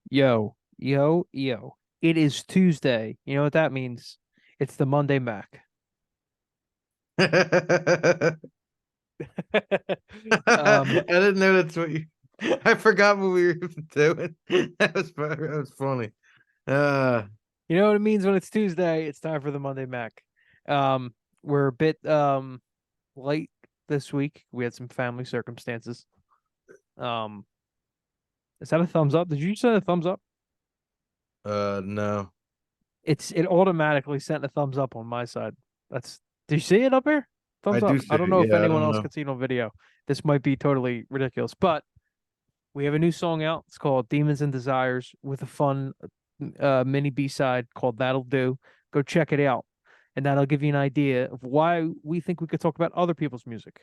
Yo, yo, yo. It is Tuesday. You know what that means? It's the Monday Mack. I Um, didn't know that's what you. I forgot what we were even doing. That was funny. Uh, you know what it means when it's Tuesday? It's time for the Monday Mack. We're a bit late this week. We had some family circumstances. Um, is that a thumbs up? Did you send a thumbs up? no, It automatically sent a thumbs up on my side. That's Do you see it up here? I Thumbs do up. I say don't it. know if Yeah, I anyone don't else know. can see it on video. This might be totally ridiculous, but we have a new song out. It's called Demons and Desires with a fun mini B-side called That'll Do. Go check it out. And that'll give you an idea of why we think we could talk about other people's music.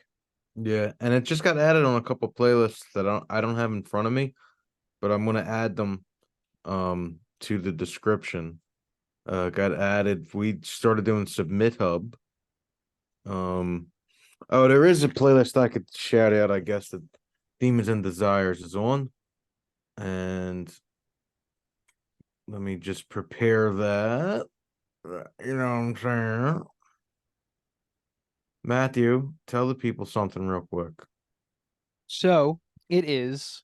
Yeah, and it just got added on a couple playlists that I don't have in front of me, but I'm gonna add them to the description. Got added. We started doing Submit Hub. Um, oh, there is a playlist I could shout out. I guess that Demons and Desires is on. And let me just prepare that. You know what I'm saying? Matthew, tell the people something real quick. So it is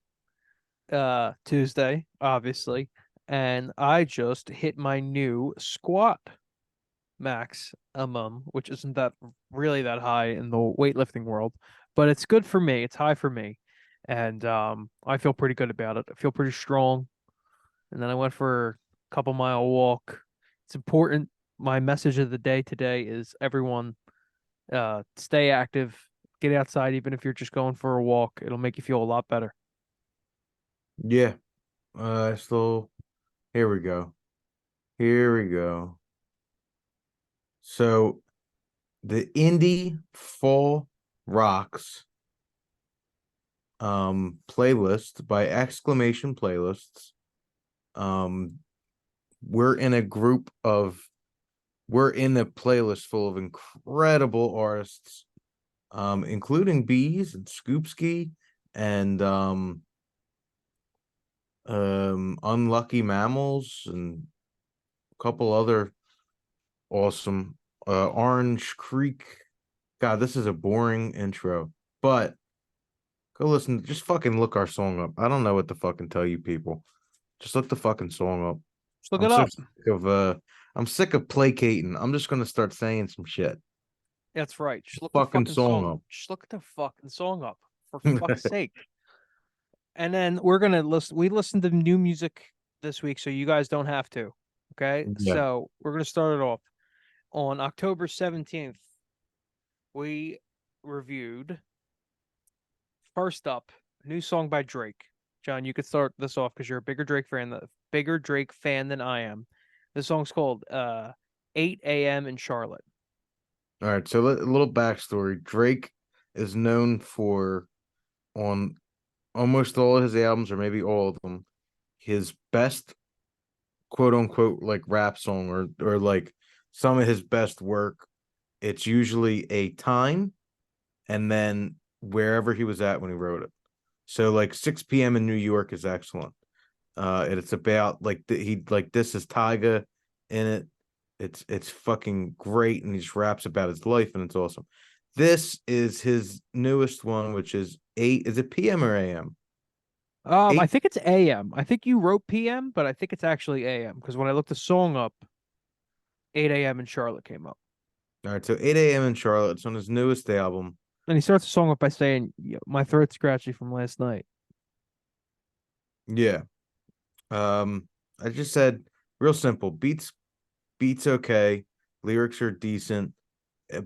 Tuesday, obviously, and I just hit my new squat max which isn't that really that high in the weightlifting world, but it's good for me. It's high for me. And I feel pretty good about it. I feel pretty strong. And then I went for a couple mile walk. It's important. My message of the day today is everyone stay active, get outside, even if you're just going for a walk. It'll make you feel a lot better. Yeah. So here we go. Here we go. So the indie fall rocks playlist by exclamation playlists. Um we're in a group of we're in a playlist full of incredible artists, including Bees and Scoopski and Unlucky Mammals and a couple other awesome Orange Creek. God, this is a boring intro, but go listen. Just fucking look our song up. I don't know what to fucking tell you people. Just look the fucking song up. Just look I'm it so up. sick of I'm sick of placating. I'm just gonna start saying some shit. That's right. Just look the Fucking fucking song song. up. Just look at the fucking song up, for fuck's sake. And then we're gonna listen. We listened to new music this week, so you guys don't have to. Okay, Yeah. so we're gonna start it off on October 17th. We reviewed first up new song by Drake. John, you could start this off because you're a bigger Drake fan than I am. The song's called 8 a.m. in Charlotte. All right. So a little backstory. Drake is known for on almost all of his albums, or maybe all of them, his best quote unquote like rap song or like some of his best work. It's usually a time and then wherever he was at when he wrote it. So like 6 p.m. in New York is excellent. And it's about like he like this is Tyga in it. It's fucking great, and he just raps about his life, and it's awesome. This is his newest one, which is eight. Is it PM or AM? I Eight. think it's AM. I think you wrote PM, but I think it's actually AM because when I looked the song up, 8 a.m. in Charlotte came up. All right, so 8 a.m. in Charlotte. It's on his newest album. And he starts the song up by saying, "My throat's scratchy from last night." Yeah. I just said real simple. Beats okay. Lyrics are decent,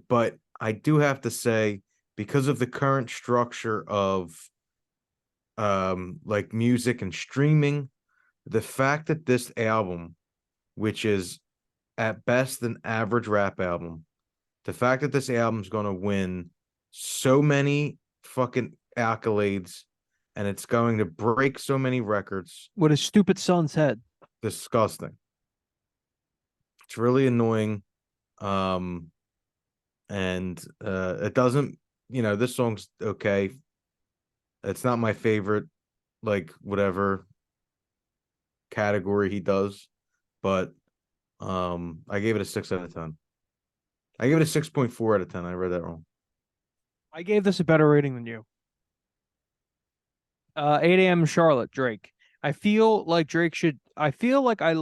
but I do have to say because of the current structure of like music and streaming, the fact that this album, which is at best an average rap album, the fact that this album's going to win so many fucking accolades and it's going to break so many records, With his stupid son's head. disgusting. It's really annoying. Um, and it doesn't, this song's okay. It's not my favorite, like whatever. category he does, but I gave it a 6 out of 10. I gave it a 6.4 out of 10. I read that wrong. I gave this a better rating than you. 8 a.m. Charlotte, Drake. I feel like Drake should. I feel like I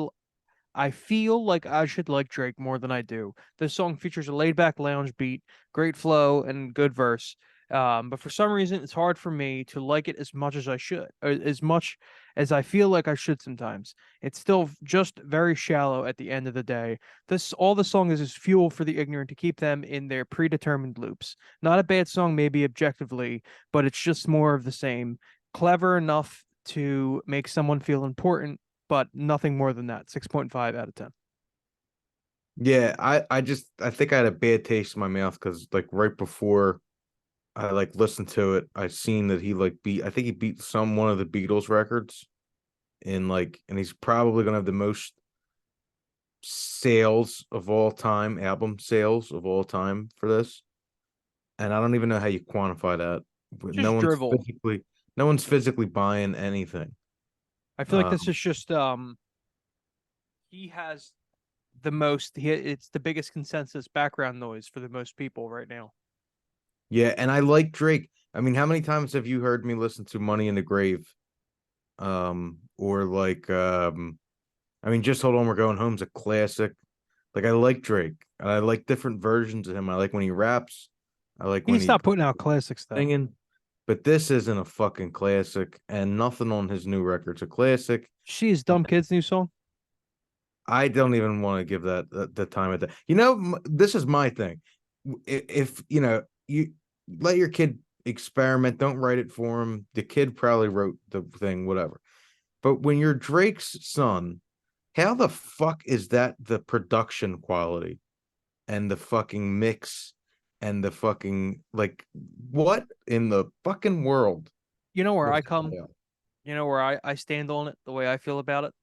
should like Drake more than I do. This song features a laid-back lounge beat, great flow, and good verse. But for some reason, it's hard for me to like it as much as I should, or as much as I feel like I should sometimes. It's still just very shallow at the end of the day. This all the song is fuel for the ignorant to keep them in their predetermined loops. Not a bad song, maybe objectively, but it's just more of the same. Clever enough to make someone feel important, but nothing more than that. 6.5 out of 10. Yeah, I think I had a bad taste in my mouth because like right before I like listened to it, I seen that he like beat I think he beat one of the Beatles records in like, and he's probably gonna have the most sales of all time, album sales of all time for this. And I don't even know how you quantify that. But Just drivel. no one's physically buying anything. I feel like Uh, this is just he has the most it's the biggest consensus background noise for the most people right now. yeah, and I like Drake. I mean, how many times have you heard me listen to Money in the Grave? Or like I mean, Just Hold On, We're Going Home's a classic. Like I like Drake, and I like different versions of him. I like when he raps. I like when He's he not putting out classics though. singing. But this isn't a fucking classic, and nothing on his new record's a classic. She's Dumb Kid's new song. I don't even want to give that the time of day. You know, this is my thing. If you know, you let your kid experiment, don't write it for him. The kid probably wrote the thing, whatever. But when you're Drake's son, how the fuck is that the production quality and the fucking mix and the fucking like what in the fucking world You know where was I come, that? you know where I stand on it, the way I feel about it.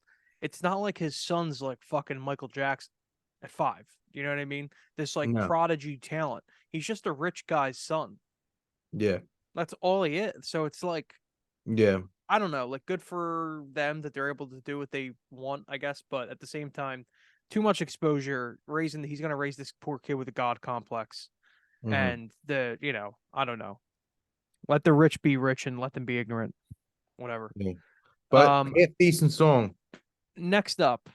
It's not like his son's like fucking Michael Jackson at 5. You know what I mean? This like No. prodigy talent. He's just a rich guy's son. Yeah. That's all he is. So it's like Yeah. I don't know, like good for them that they're able to do what they want, I guess, but at the same time, too much exposure raising he's gonna raise this poor kid with a god complex. Hmm. And I don't know. Let the rich be rich and let them be ignorant. Whatever. Yeah. But Um half decent song. Next up,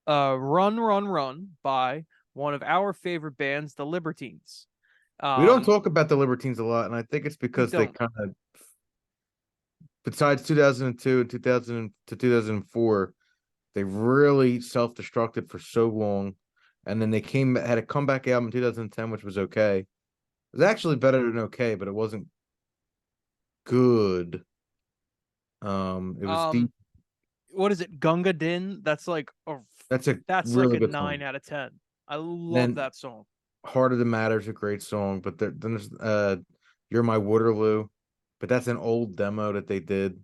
Run Run Run by one of our favorite bands, the Libertines. We don't Um talk about the Libertines a lot, and I think it's we because they don't. kind of, besides 2002 and 2000 to 2004, they really self-destructed for so long, and then they had a comeback album in 2010, which was okay. It was actually better than okay, but it wasn't good. It was Um deep. what is it? Gunga Din? That's a That's like really a good 9 song. out of 10. I love Then that song. Heart of the Matter is a great song, but then there's You're My Waterloo, but that's an old demo that they did.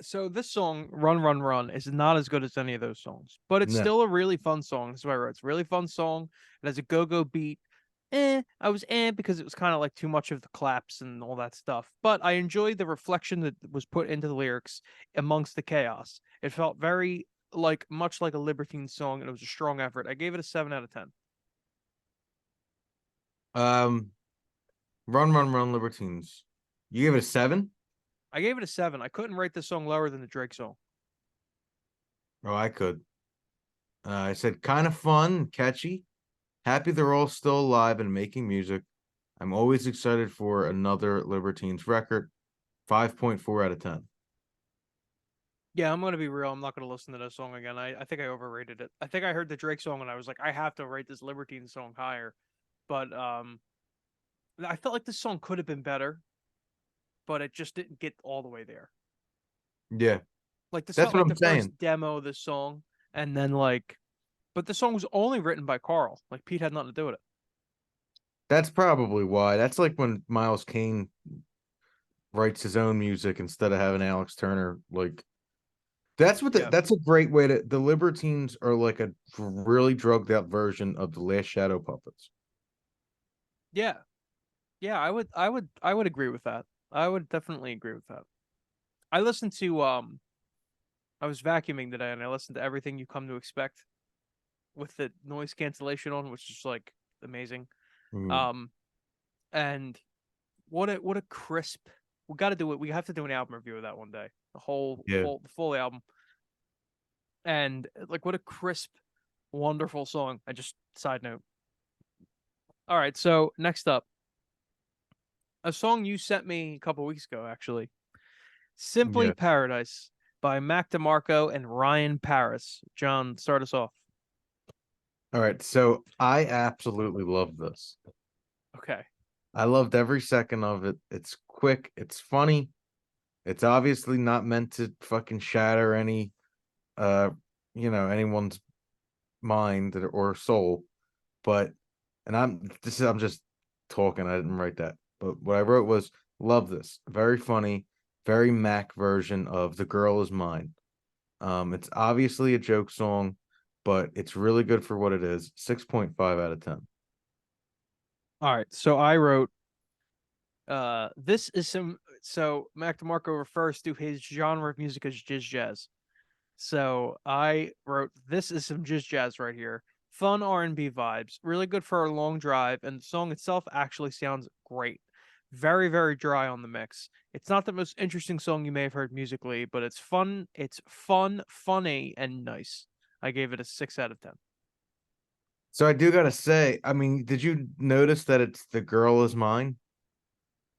So this song, Run Run Run, is not as good as any of those songs, but it's No, still a really fun song. That's what I wrote. It's a really fun song. It has a go-go beat. I was because it was kind of like too much of the claps and all that stuff. But I enjoyed the reflection that was put into the lyrics amongst the chaos. It felt very like much like a Libertine song, and it was a strong effort. I gave it a 7 out of 10. um, Run, Libertines. You give it a 7? I gave it a 7. I couldn't rate this song lower than the Drake song. Oh, I could. I said kind of fun, catchy. Happy they're all still alive and making music. I'm always excited for another Libertines record. 5.4 out of 10. Yeah, I'm gonna be real. I'm not gonna listen to this song again. I think I overrated it. I think I heard the Drake song and I was like, I have to rate this Libertine song higher. But I felt like this song could have been better, but it just didn't get all the way there. Yeah, Like this that's felt what like I'm the saying. first demo of this song, and then but the song was only written by Carl. Like Pete had nothing to do with it. That's probably why. That's like when Miles Kane writes his own music instead of having Alex Turner. Like Yeah, that's a great way to. The Libertines are like a really drugged out version of the Last Shadow Puppets. yeah, yeah. I would agree with that. I would definitely agree with that. I listened to I was vacuuming today and I listened to Everything You Come to Expect with the noise cancellation on, which is like amazing. Ooh, Um, and what a crisp. We got to do it. We have to do an album review of that one day. yeah, The full album. And like what a crisp, wonderful song. I just side note. All right, so next up, a song you sent me a couple weeks ago, actually. Simply yeah. Paradise by Mac DeMarco and Ryan Paris. John, start us off. All right, so I absolutely love this. Okay. I loved every second of it. It's quick, it's funny. It's obviously not meant to fucking shatter any uh anyone's mind or soul, but I'm just talking, I didn't write that. But what I wrote was love this. Very funny, very Mac version of The Girl Is Mine. It's obviously a joke song, but it's really good for what it is. 6.5 out of 10. All right. So I wrote this is some so Mac DeMarco refers to his genre of music as jizz jazz. So I wrote this is some jizz jazz right here. Fun R&B vibes, really good for a long drive, and the song itself actually sounds great. Very, very dry on the mix. It's not the most interesting song you may have heard musically, but it's fun, funny, and nice. I gave it a 6 out of 10. So I do gotta say, I mean, did you notice that it's The Girl Is Mine?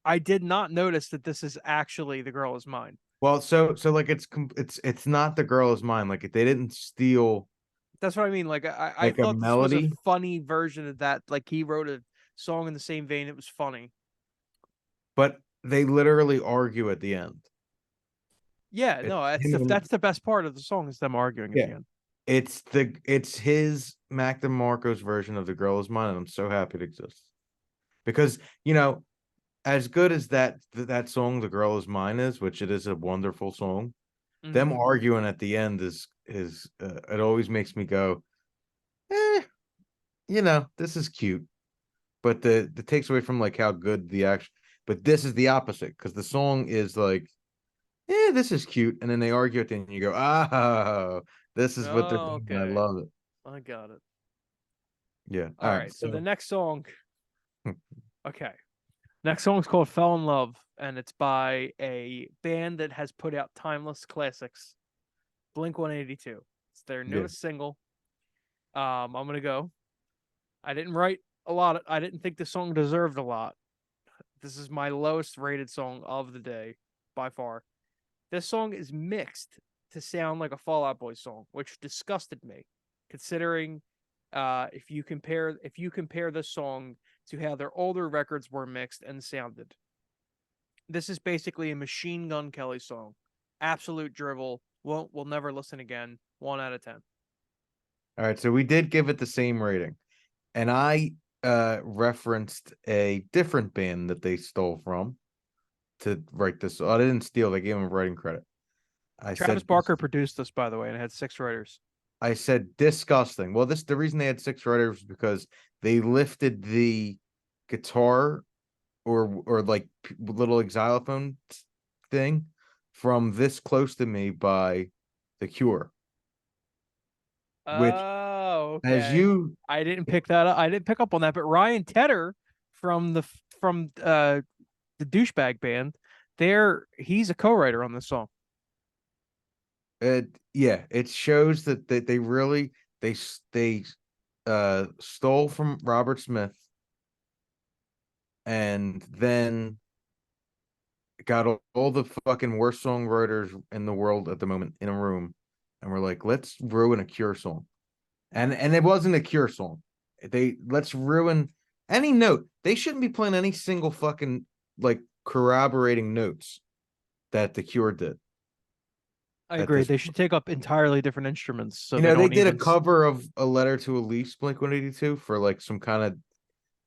I did not notice that this is actually The Girl Is Mine. Well, so like it's not The Girl Is Mine. Like they didn't steal That's what I mean. Like I like a thought this was a melody, funny version of that. Like he wrote a song in the same vein. It was funny. but they literally argue at the end. Yeah, It's no, him and that's the best part of the song is them arguing at yeah, the end. it's his Mac DeMarco's version of The Girl Is Mine, and I'm so happy it exists because as good as that song The Girl Is Mine is, which it is a wonderful song. Hmm. Them arguing at the end is it always makes me go, eh, this is cute, but the takes away from like how good the action. But this is the opposite because the song is like, this is cute, and then they argue at the end, and you go, oh, this is what they're Oh, doing, and I okay. love it. I got it. Yeah. All All right. right. So the So next song, okay. Next song is called Fell in Love, and it's by a band that has put out timeless classics, Blink 182. It's their yeah. newest single. I'm gonna go. I didn't write a lot. I didn't think the song deserved a lot. This is my lowest rated song of the day by far. This song is mixed to sound like a Fall Out Boy song, which disgusted me, considering if you compare this song to how their older records were mixed and sounded. This is basically a Machine Gun Kelly song. Absolute drivel. We'll never listen again. 1 out of 10. All right. So we did give it the same rating, and I referenced a different band that they stole from to write this. I didn't steal. They gave him writing credit. I Travis said Barker produced this, by the way, and it had 6 writers. I said disgusting. Well, the reason they had 6 writers was because they lifted the guitar or like little xylophone thing from This Close to Me by The Cure, which Oh, as okay. you I didn't pick that up. I didn't pick up on that, but Ryan Tedder from the douchebag band, he's a co-writer on this song. it shows that they really they stole from Robert Smith and then got all the fucking worst songwriters in the world at the moment in a room, and we're like, let's ruin a Cure song, and it wasn't a Cure song. Let's ruin any note. They shouldn't be playing any single fucking like corroborating notes that the Cure did I at agree. this. They should take up entirely different instruments so they They don't did a even. cover of A Letter to Elise, Blink 182, for like some kind of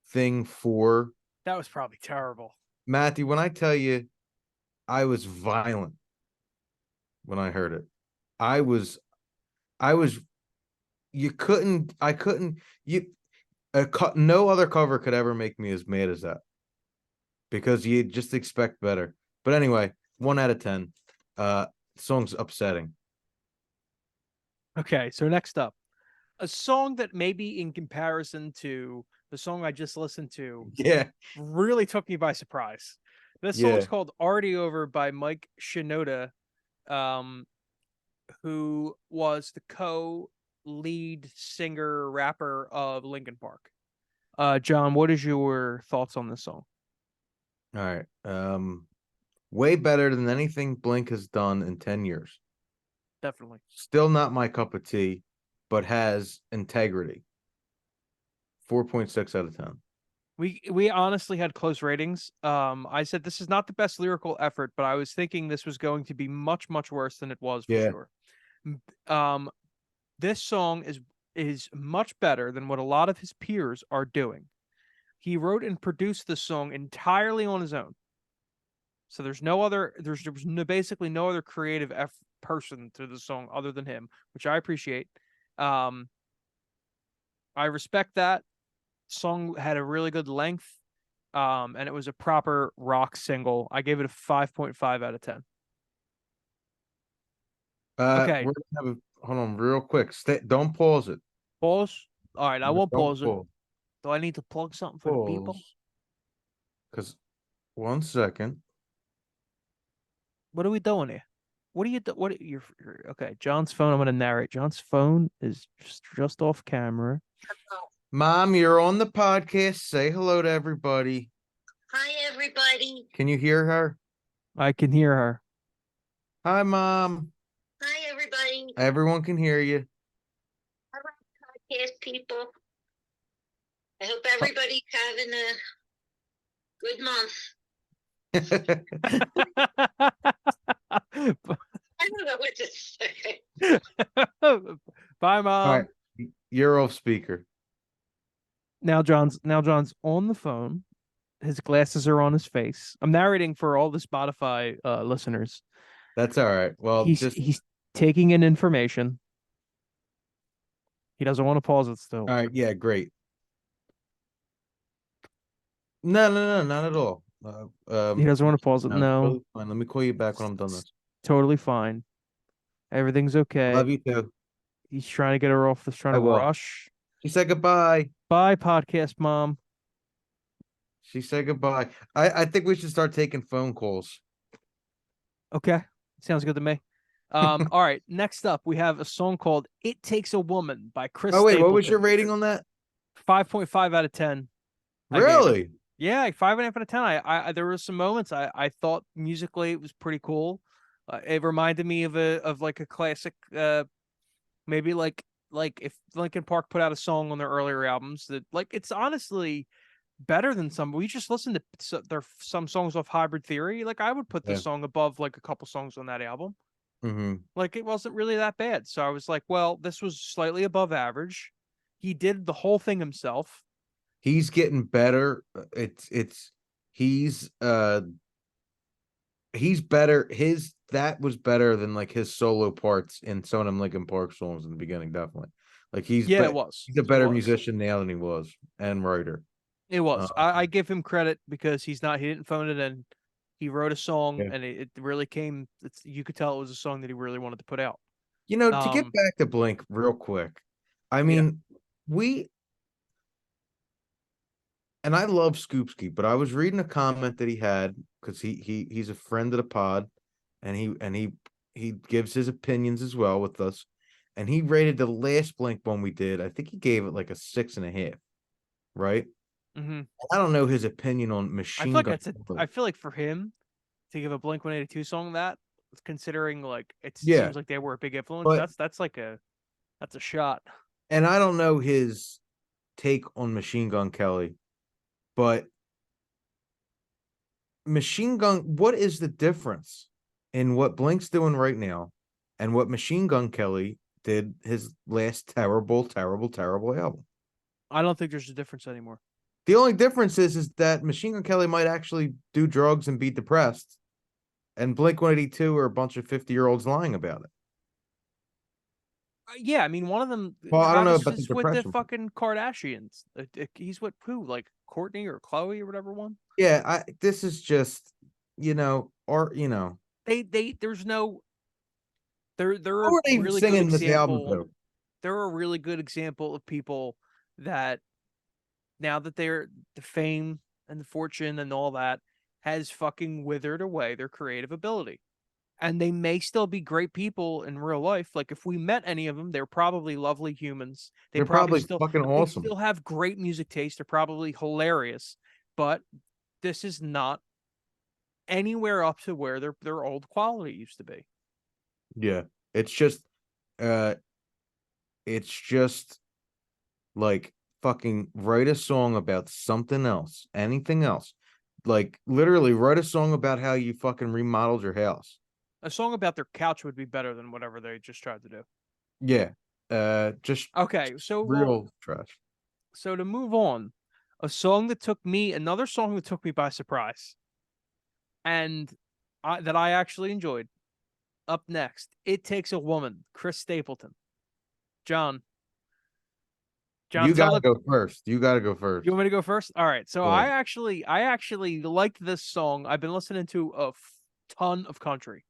thing for That was probably terrible. Matthew. When I tell you, I was violent when I heard it. I was, I was. You couldn't. I couldn't. No other cover could ever make me as mad as that because you just expect better. But anyway, 1 out of 10. Song's upsetting. Okay, so next up, a song that maybe in comparison to the song I just listened to Yeah, really took me by surprise. This song's yeah. called Already Over by Mike Shinoda, um, who was the co-lead singer rapper of Linkin Park. John, what is your thoughts on this song? All right. Way better than anything Blink has done in 10 years. Definitely. Still not my cup of tea, but has integrity. 4.6 out of 10. We honestly had close ratings. I said this is not the best lyrical effort, but I was thinking this was going to be much worse than it was for Yeah. sure. Um, this song is much better than what a lot of his peers are doing. He wrote and produced the song entirely on his own. So there's basically no other creative person to the song other than him, which I appreciate. Um, I respect that. Song had a really good length, and it was a proper rock single. I gave it a 5.5 out of 10. Okay, We're gonna have hold on real quick. Don't pause it. pause. All right, I won't Don't pause it. pause. Do I need to plug something for the people? Pause. Because 1 second. What are we doing here? What are you do? What you're okay? John's phone. I'm gonna narrate. John's phone is just off camera. Mom, you're on the podcast. Say hello to everybody. Hi, everybody. Can you hear her? I can hear her. Hi, Mom. Hi, everybody. Everyone can hear you. Podcast people. I hope everybody's having a good month. I don't know what to say. Bye, Mom. All right. You're off speaker. Now John's on the phone. His glasses are on his face. I'm narrating for all the Spotify listeners. That's all right. Well, He's taking in information. He doesn't want to pause it still. all right. Yeah, great. No, not at all. He doesn't want to pause it. No, No, totally fine. Let me call you back when I'm done this. totally fine. Everything's okay. Love you too. He's trying to get her off this, trying I to will. rush. She said goodbye. Bye, podcast mom. She said goodbye. I think we should start taking phone calls. Okay. Sounds good to me. All right. Next up, we have a song called It Takes a Woman by Chris Oh, wait, what was Stapleton. your rating on that? 5.5 out of 10. Really? Yeah, 5.5 out of 10. I there were some moments I thought musically it was pretty cool. It reminded me of like a classic, maybe like if Linkin Park put out a song on their earlier albums that like it's honestly better than some. We just listened to some songs off Hybrid Theory. Like I would put this song above like a couple songs on that album. Mm-hmm. Like it wasn't really that bad. So I was like, well, this was slightly above average. He did the whole thing himself. He's getting better. He's better. That was better than like his solo parts in some of them Linkin Park songs in the beginning, definitely. Like It was. He's a better musician now than he was, and writer. It was. I give him credit because he didn't phone it in. He wrote a song and it really came. You could tell it was a song that he really wanted to put out. You know, to get back to Blink real quick, I mean, and I love Scoopski, but I was reading a comment that he had because he's a friend of the pod, and he gives his opinions as well with us, and he rated the last Blink one we did. I think he gave it like a 6.5, right? Mm-hmm. I don't know his opinion on Machine Gun. I feel like for him to give a Blink-182 song that, considering like it seems like they were a big influence, but, that's a shot. And I don't know his take on Machine Gun Kelly, but Machine Gun, what is the difference in what Blink's doing right now and what Machine Gun Kelly did his last terrible album? I don't think there's a difference anymore. The only difference is that Machine Gun Kelly might actually do drugs and be depressed, and Blink-182 are a bunch of 50-year-olds lying about it. Yeah, I mean, one of them. Well, I don't know about the depression. with the fucking Kardashians. He's with who, like Courtney or Chloe or whatever one. Yeah, this is just, there's They're How a are they really good singing this album example. though? They're a really good example of people that now that they're the fame and the fortune and all that has fucking withered away their creative ability. And they may still be great people in real life. Like if we met any of them, they're probably lovely humans. They're probably fucking They awesome. still have great music taste. They're probably hilarious, but this is not anywhere up to where their old quality used to be. Yeah. It's just uh like fucking write a song about something else, anything else. Like literally write a song about how you fucking remodeled your house. A song about their couch would be better than whatever they just tried to do. Yeah. Just Okay, so real trash. so to move on, another song that took me by surprise, and that I actually enjoyed. Up next, It Takes a Woman, Chris Stapleton. John, You tell gotta it. go first. You gotta go first. You want me to go first? All right. So Yeah. I actually liked this song. I've been listening to a ton of country,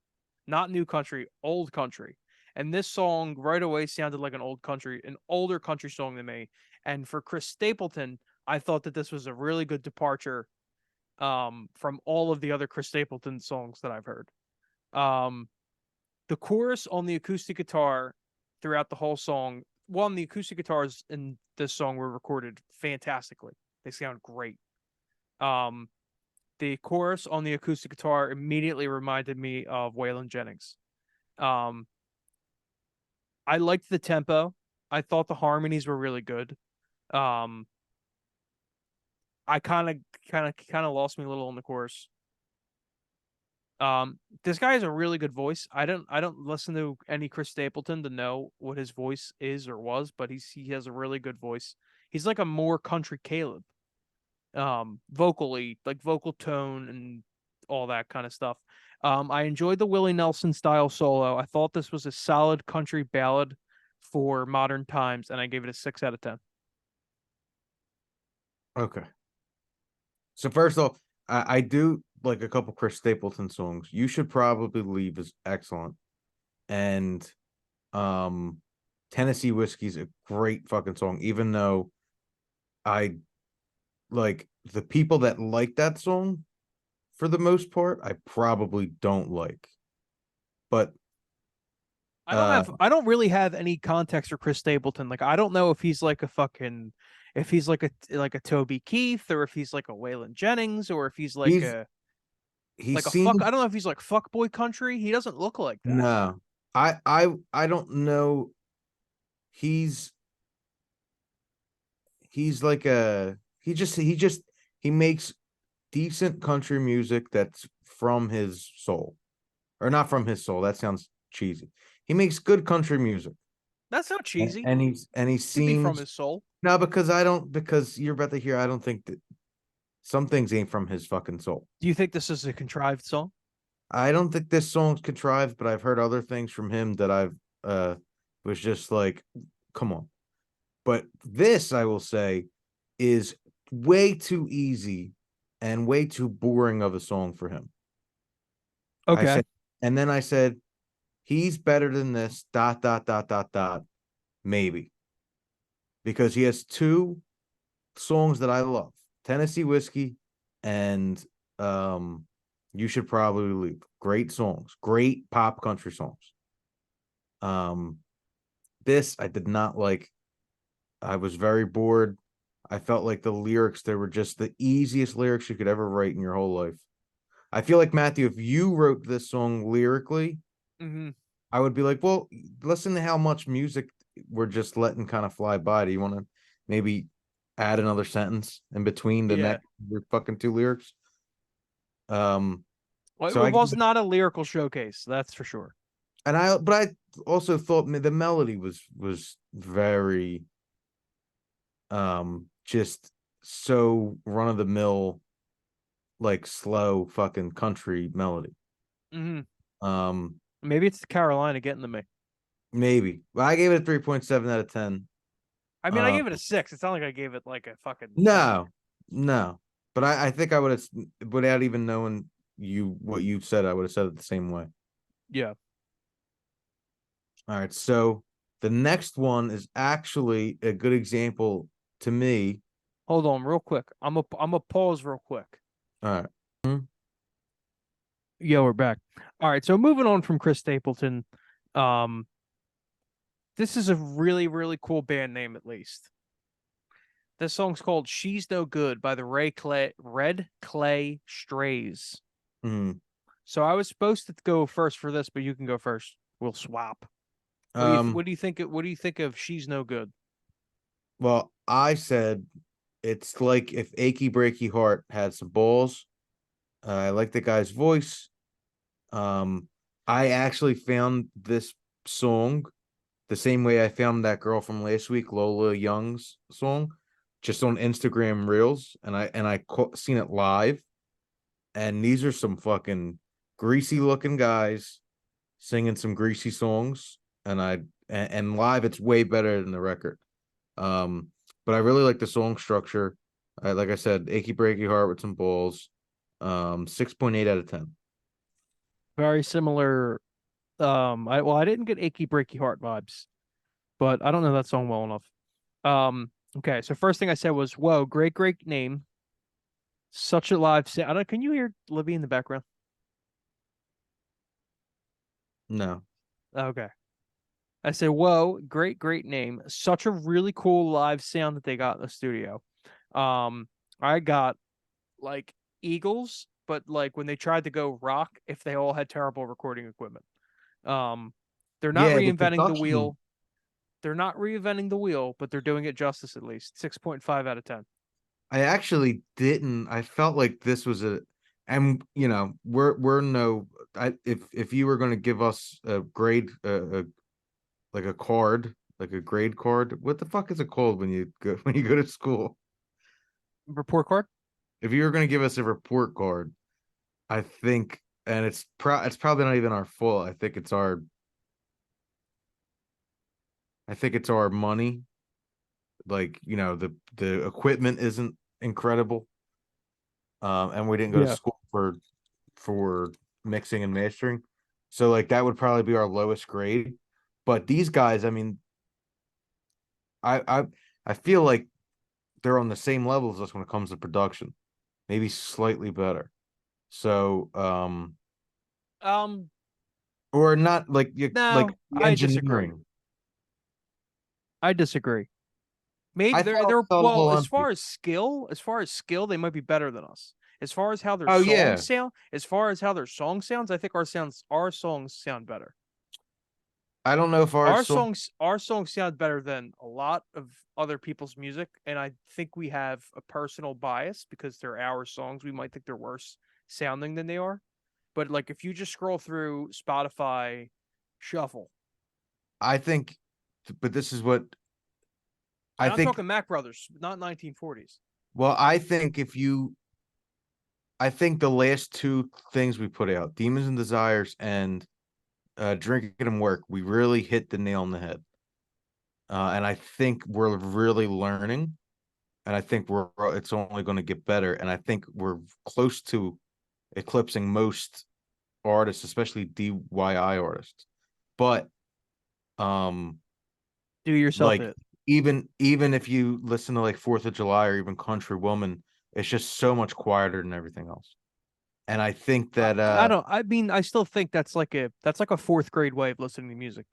not new country, old country. And this song right away sounded like an older country song to me. And for Chris Stapleton, I thought that this was a really good departure from all of the other Chris Stapleton songs that I've heard. The chorus on the acoustic guitar throughout the whole song, one, the acoustic guitars in this song were recorded fantastically. They sound great. The chorus on the acoustic guitar immediately reminded me of Waylon Jennings. I liked the tempo. I thought the harmonies were really good. I kind of lost me a little on the chorus. This guy has a really good voice. I don't listen to any Chris Stapleton to know what his voice is or was, but he has a really good voice. He's like a more country Caleb. Vocally, like vocal tone and all that kind of stuff. I enjoyed the Willie Nelson style solo. I thought this was a solid country ballad for modern times, and I gave it a 6 out of 10. Okay. So first off, I do like a couple Chris Stapleton songs. You Should Probably Leave is excellent. And Tennessee Whiskey's a great fucking song, even though I like the people that like that song for the most part, I probably don't like. But I don't really have any context for Chris Stapleton. Like I don't know if he's like if he's like a Toby Keith or if he's like a Waylon Jennings or if he's like he a seems fuck. I don't know if he's like fuckboy country. He doesn't look like that. no. I don't know. He's like he makes decent country music that's from his soul. Or not from his soul. That sounds cheesy. He makes good country music. That's not cheesy. And he Could be seems from his soul. no, because you're about to hear, I don't think that some things ain't from his fucking soul. Do you think this is a contrived song? I don't think this song's contrived, but I've heard other things from him that I've was just like, come on. But this, I will say, is way too easy and way too boring of a song for him. Okay. And then I said, he's better than this, ... maybe. Because he has two songs that I love. Tennessee Whiskey and You Should Probably Leave. Great songs. Great pop country songs. This I did not like. I was very bored. I felt like the lyrics, they were just the easiest lyrics you could ever write in your whole life. I feel like, Matthew, if you wrote this song lyrically, I would be like, well, listen to how much music we're just letting kind of fly by. Do you want to maybe add another sentence in between the next fucking two lyrics? Well, so it was not a lyrical showcase, that's for sure. But I also thought the melody was very just so run of the mill, like slow fucking country melody. Maybe it's the Carolina getting to me. Maybe. Well, I gave it a 3.7 out of 10. I mean, I gave it a 6. It's not like I gave it like a fucking no. But I think I would have, without even knowing what you said, I would have said it the same way. Yeah. All right, so the next one is actually a good example to me. Hold on, real quick. I'm a pause real quick. All right. Hmm? Yeah, we're back. All right, so moving on from Chris Stapleton, um, this is a really, really cool band name, at least. This song's called "She's No Good" by the Red Clay Strays. Hmm. So I was supposed to go first for this, but you can go first. We'll swap. What do you think? What do you think of "She's No Good"? Well, I said it's like if Achy Breaky Heart had some balls. I like the guy's voice. I actually found this song the same way I found that girl from last week, Lola Young's song, just on Instagram Reels, and I seen it live, and these are some fucking greasy looking guys singing some greasy songs, and live it's way better than the record. But I really like the song structure. Like I said, Achy Breaky Heart with some balls. 6.8 out of 10. Very similar. I didn't get "Achy Breaky Heart" vibes, but I don't know that song well enough. Okay, so first thing I said was, "Whoa, great name, such a live sound." I don't. Can you hear Libby in the background? No. Okay. I said, "Whoa, great name, such a really cool live sound that they got in the studio." I got like Eagles, but like when they tried to go rock, if they all had terrible recording equipment. Um, they're not Yeah, the reinventing the production. wheel. They're not reinventing the wheel, but they're doing it justice at least. 6.5 out of 10. I actually didn't. I felt like this was and we're no. If you were going to give us a grade, like a card, like a grade card, what the fuck is it called when you go when you go to school? Report card? If you were going to give us a report card, I think, and it's probably not even our fault. I think it's our money. Like, the equipment isn't incredible. And we didn't go to Yeah. school for mixing and mastering. So like that would probably be our lowest grade. But these guys, I mean, I I I feel like they're on the same level as us when it comes to production, maybe slightly better. So Um, or not like like no, the I disagree. engineering. I disagree. Maybe I they're felt a well, little empty. as far as skill, they might be better than us. As far as how their Oh songs yeah. sound, as far as how their song sounds, I think our songs sound better. I don't know if our song. Our songs sound better than a lot of other people's music, and I think we have a personal bias because they're our songs. We might think they're worse sounding than they are. But like if you just scroll through Spotify shuffle, I think, but this is what I and I'm think. talking Mack Brothers, not 1940s. Well, I think the last two things we put out, Demons and Desires and Drinking and Work, we really hit the nail on the head. And I think we're really learning, and I think it's only going to get better. And I think we're close to eclipsing most artists, especially DIY artists. But um, Do yourself like it. even if you listen to like Fourth of July or even Country Woman, it's just so much quieter than everything else. And I think that I don't. I mean, I still think that's like a fourth grade way of listening to music.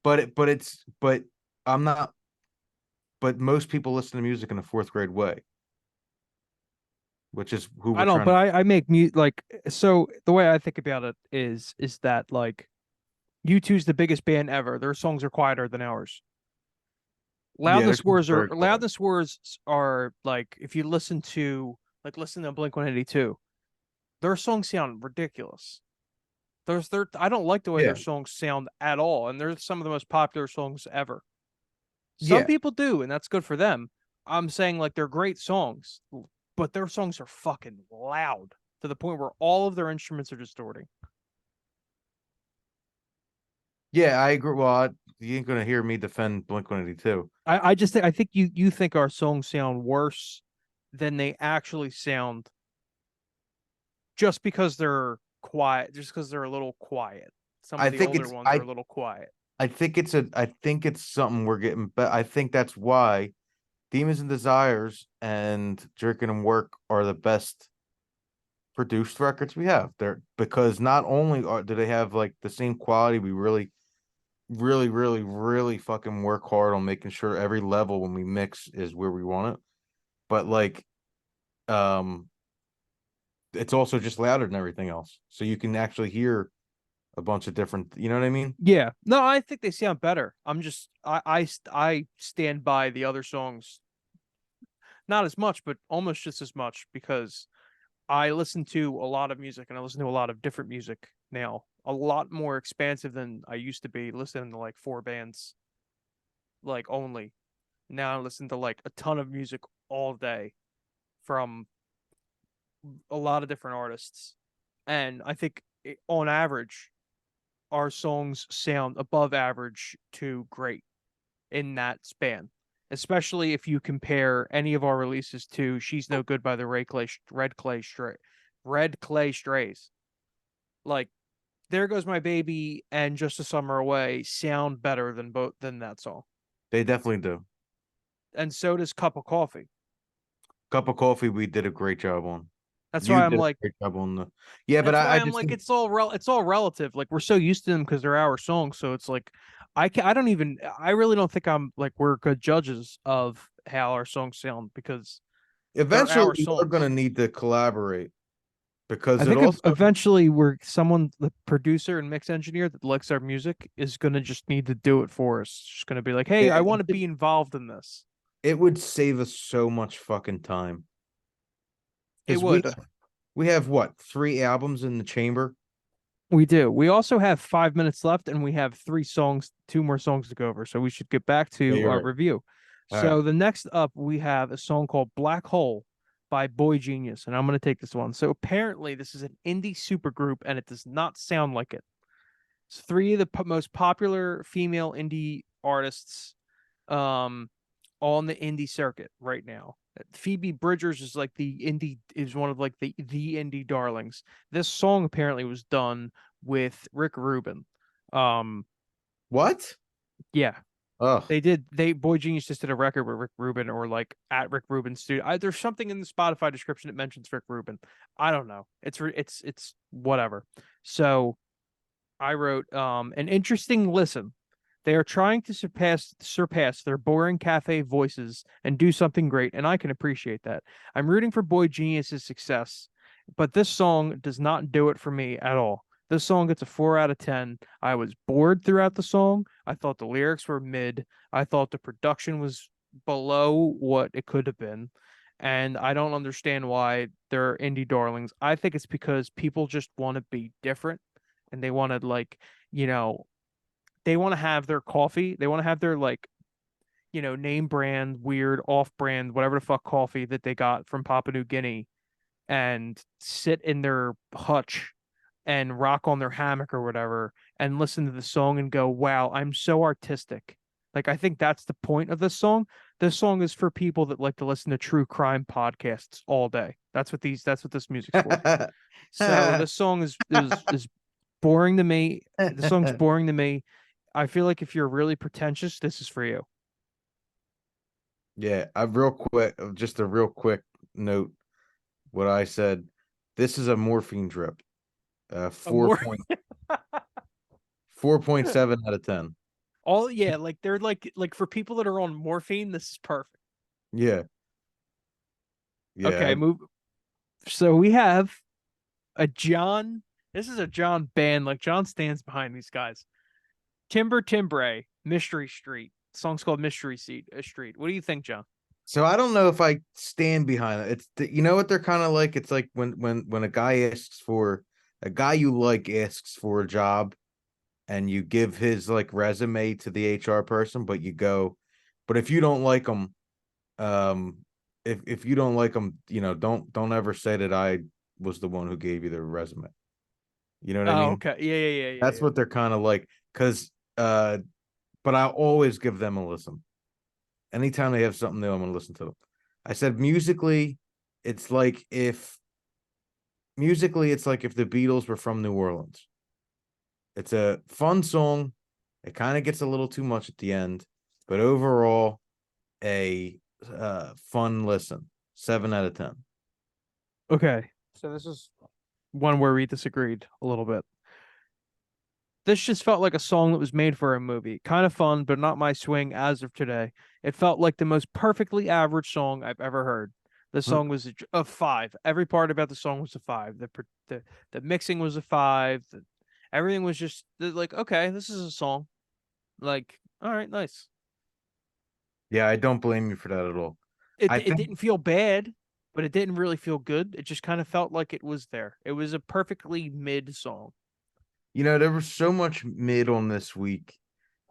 but I'm not but most people listen to music in a fourth grade way, which is who I we're don't. trying But to. I make mute like so. The way I think about it is that like U2's the biggest band ever. Their songs are quieter than ours. Yeah, there's very quiet. Loudness wars are like if you listen to Blink 182, their songs sound ridiculous. Their I don't like the way their Yeah, songs sound at all, and they're some of the most popular songs ever. Some yeah, people do, and that's good for them. I'm saying like they're great songs, but their songs are fucking loud to the point where all of their instruments are distorting. yeah. I agree. Well, you ain't gonna hear me defend Blink 182. I just think you think our songs sound worse than they actually sound just because they're quiet, just because they're a little quiet. Some I of the think older it's ones are a little quiet. I think it's something we're getting, but I think that's why Demons and Desires and Jerkin and Work are the best produced records we have. They're because not only do they have like the same quality, we really, really, really, really fucking work hard on making sure every level when we mix is where we want it. But like, um, it's also just louder than everything else, so you can actually hear a bunch of different. You know what I mean? Yeah. No, I think they sound better. I stand by the other songs, not as much, but almost just as much because I listen to a lot of music and I listen to a lot of different music now. A lot more expansive than I used to be listening to like four bands like only. Now I listen to like a ton of music all day from a lot of different artists. And I think on average our songs sound above average to great in that span. Especially if you compare any of our releases to "She's No Good" by the Red Clay Strays. Like "There Goes My Baby" and "Just a Summer Away" sound better than that song, They definitely do. and so does "Cup of Coffee." Cup of Coffee, we did a great job on. That's You why I'm did a like, great job on the. Yeah, but that's why I I'm just like, think it's all relative. Like we're so used to them because they're our songs, so it's like, I don't even, I really don't think I'm like we're good judges of how our songs sound because they're eventually our we're songs. gonna need to collaborate I because it think also eventually we're someone, the producer and mix engineer that likes our music is gonna just need to do it for us. Just gonna be like, hey, I yeah, want to be involved in this. it would save us so much fucking time It because we would. we have what 3 albums in the chamber. We do. We also have 5 minutes left, and we have two more songs to go over. So we should get back Yeah, to you're our right. review. All right. So the next up, we have a song called "Black Hole" by Boy Genius, and I'm going to take this one. So apparently, this is an indie supergroup, and it does not sound like it. It's three of the most popular female indie artists, um, on the indie circuit right now. Phoebe Bridgers is like one of like the indie darlings. This song apparently was done with Rick Rubin. Um, What? yeah, Oh, they did. Boy Genius just did a record with Rick Rubin or like at Rick Rubin's studio. There's something in the Spotify description that mentions Rick Rubin. I don't know. It's whatever. So I wrote an interesting listen. They are trying to surpass their boring cafe voices and do something great, and I can appreciate that. I'm rooting for Boy Genius's success, but this song does not do it for me at all. This song gets a 4 out of 10. I was bored throughout the song. I thought the lyrics were mid. I thought the production was below what it could have been. And I don't understand why they're indie darlings. I think it's because people just want to be different and they want to like, you know, they want to have their coffee. They want to have their like, name brand, weird off brand, whatever the fuck coffee that they got from Papua New Guinea and sit in their hutch and rock on their hammock or whatever and listen to the song and go, wow, I'm so artistic. Like, I think that's the point of this song. This song is for people that like to listen to true crime podcasts all day. That's what this music's for. So this song is boring to me. The song's boring to me. I feel like if you're really pretentious, this is for you. yeah. I real quick, just a real quick note. What I said. This is a morphine drip. I'm Four more point 4.7 out of 10. all yeah, like they're like for people that are on morphine, this is perfect. Yeah, yeah. Okay, move. So we have a John. This is a John band. Like John stands behind these guys. Timbre, Mystery Street. The song's called Mystery Street. What do you think, John? So I don't know if I stand behind it. You know what they're kind of like. It's like when a guy you like asks for a job, and you give his like resume to the HR person, but you go, but if you don't like him, um, if you don't like him, don't ever say that I was the one who gave you the resume. You know what I Oh, mean? okay. That's Yeah. what they're kind of like. Cause but I always give them a listen. Anytime they have something new, I'm gonna listen to them. I said it's like if it's like if the Beatles were from New Orleans. It's a fun song. It kind of gets a little too much at the end, but overall, a fun listen. 7 out of 10. Okay, so this is one where we disagreed a little bit. This just felt like a song that was made for a movie. Kind of fun, but not my swing as of today. It felt like the most perfectly average song I've ever heard. The song was a 5. Every part about the song was a 5. The mixing was a 5. Everything was just like, okay, this is a song. Like, all right, nice. Yeah, I don't blame you for that at all. It I it think didn't feel bad, but it didn't really feel good. It just kind of felt like it was there. It was a perfectly mid song. there was so much mid on this week,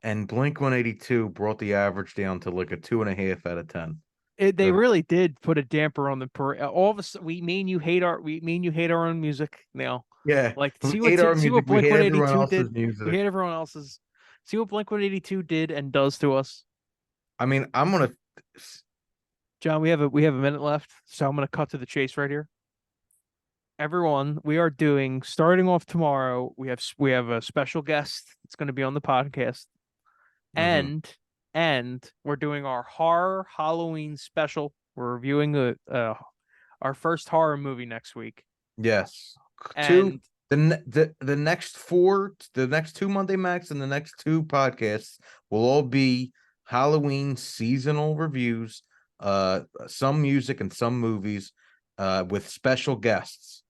and Blink 182 brought the average down to like a 2.5 out of 10. They So, really did put a damper on the parade. All of a sudden, me and you hate our own music now. yeah, Like, we hate our see music. what We Blink hate everyone 182 else's did. We music. hate everyone else's. See what Blink 182 did and does to us. I mean, I'm gonna. John, we have a minute left, so I'm gonna cut to the chase right here. Everyone, we are doing starting off tomorrow. We have a special guest that's going to be on the podcast, Mhm. and we're doing our horror Halloween special. We're reviewing our first horror movie next week, Yes, two. and The next four, the next 2 Monday Max and the next 2 podcasts will all be Halloween seasonal reviews. Some music and some movies, with special guests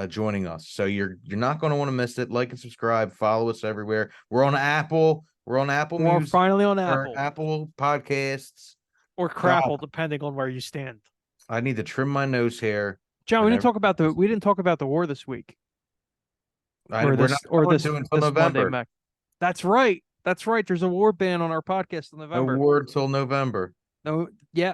joining us. So you're not going to want to miss it. Like and subscribe. Follow us everywhere. We're on Apple. We're on Apple we're Music finally on or Apple Apple Podcasts. or God, Crapple, depending on where you stand. I need to trim my nose hair. John, And we didn't talk about the war this week we're not going to until this Monday November. Mac. That's right. That's right. There's a war ban on our podcast in No November. war until November. No, yeah,